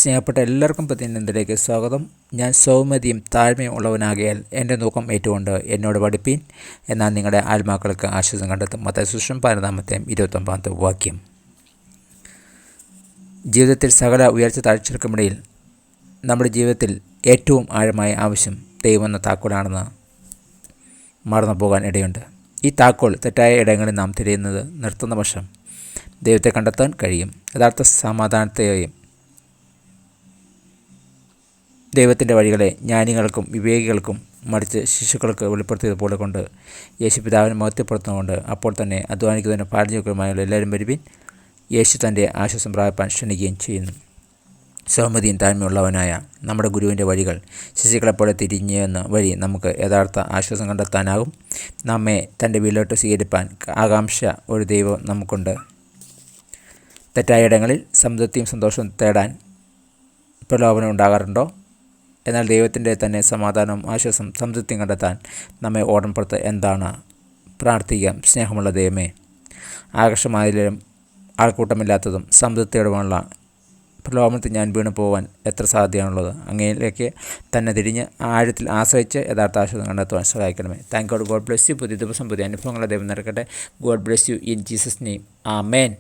സ്നേഹപ്പെട്ട എല്ലാവർക്കും പ്രതിനിധിയിലേക്ക് സ്വാഗതം. ഞാൻ സൗമ്യതയും താഴ്മയും ഉള്ളവനാകിയാൽ എൻ്റെ തൂക്കം ഏറ്റുകൊണ്ട് എന്നോട് പഠിപ്പീൻ, എന്നാൽ നിങ്ങളുടെ ആത്മാക്കൾക്ക് ആശ്വാസം കണ്ടെത്തും. മത്തായി സുവിശേഷം 15-29 വാക്യം. ജീവിതത്തിൽ സകല ഉയർച്ച താഴ്ചകൾക്കുമിടയിൽ നമ്മുടെ ജീവിതത്തിൽ ഏറ്റവും ആഴമായ ആവശ്യം ദൈവം എന്ന താക്കോലാണെന്ന് മറന്നു പോകാൻ ഇടയുണ്ട്. ഈ താക്കോൽ തെറ്റായ ഇടങ്ങളിൽ നാം തിരയുന്നത് നിർത്തുന്ന പക്ഷം ദൈവത്തെ കണ്ടെത്താൻ കഴിയും. യഥാർത്ഥ സമാധാനത്തെയും ദൈവത്തിൻ്റെ വഴികളെ ജ്ഞാനികൾക്കും വിവേകികൾക്കും മറിച്ച് ശിശുക്കൾക്ക് വെളിപ്പെടുത്തിയതുപോലെ കൊണ്ട് യേശു പിതാവിനെ മഹത്വപ്പെടുത്തുന്നതുകൊണ്ട് അപ്പോൾ തന്നെ അധ്വാനിക്കുന്നതിന് പാരഞ്ജീവകരമായുള്ള എല്ലാവരും വരുവിൻ, യേശു തൻ്റെ ആശ്വാസം പ്രാപിപ്പാൻ ക്ഷണിക്കുകയും ചെയ്യുന്നു. സൗമ്യതയും താഴ്മയുള്ളവനായ നമ്മുടെ ഗുരുവിൻ്റെ വഴികൾ ശിശുക്കളെപ്പോലെ തിരിഞ്ഞെന്ന വഴി നമുക്ക് യഥാർത്ഥ ആശ്വാസം കണ്ടെത്താനാകും. നമ്മെ തൻ്റെ വീട്ടിലോട്ട് സ്വീകരിപ്പാൻ ആകാംക്ഷ ഒരു ദൈവം നമുക്കുണ്ട്. തെറ്റായ ഇടങ്ങളിൽ സംതൃപ്തിയും സന്തോഷവും തേടാൻ പ്രലോഭനം ഉണ്ടാകാറുണ്ടോ? എന്നാൽ ദൈവത്തിൻ്റെ തന്നെ സമാധാനവും ആശ്വാസം സംതൃപ്തിയും കണ്ടെത്താൻ നമ്മെ ഓർമ്മപ്പെടുത്ത എന്താണ്? പ്രാർത്ഥിക്കാം. സ്നേഹമുള്ള ദൈവമേ, ആകർഷമായാലും ആൾക്കൂട്ടമില്ലാത്തതും സംതൃപ്തിയോടുമുള്ള പ്രലോഭനത്തിൽ ഞാൻ വീണു പോകാൻ എത്ര സാധ്യതയാണുള്ളത്. അങ്ങയിലേക്ക് തന്നെ തിരിഞ്ഞ് ആഴത്തിൽ ആശ്രയിച്ച് യഥാർത്ഥ ആശ്വാസം കണ്ടെത്തുവാൻ സഹായിക്കണമേ. Thank God. God bless you. പുതിയ ദിവസം പുതിയ അനുഭവങ്ങളെ ദൈവം നിറക്കട്ടെ. God bless you in Jesus name. Amen.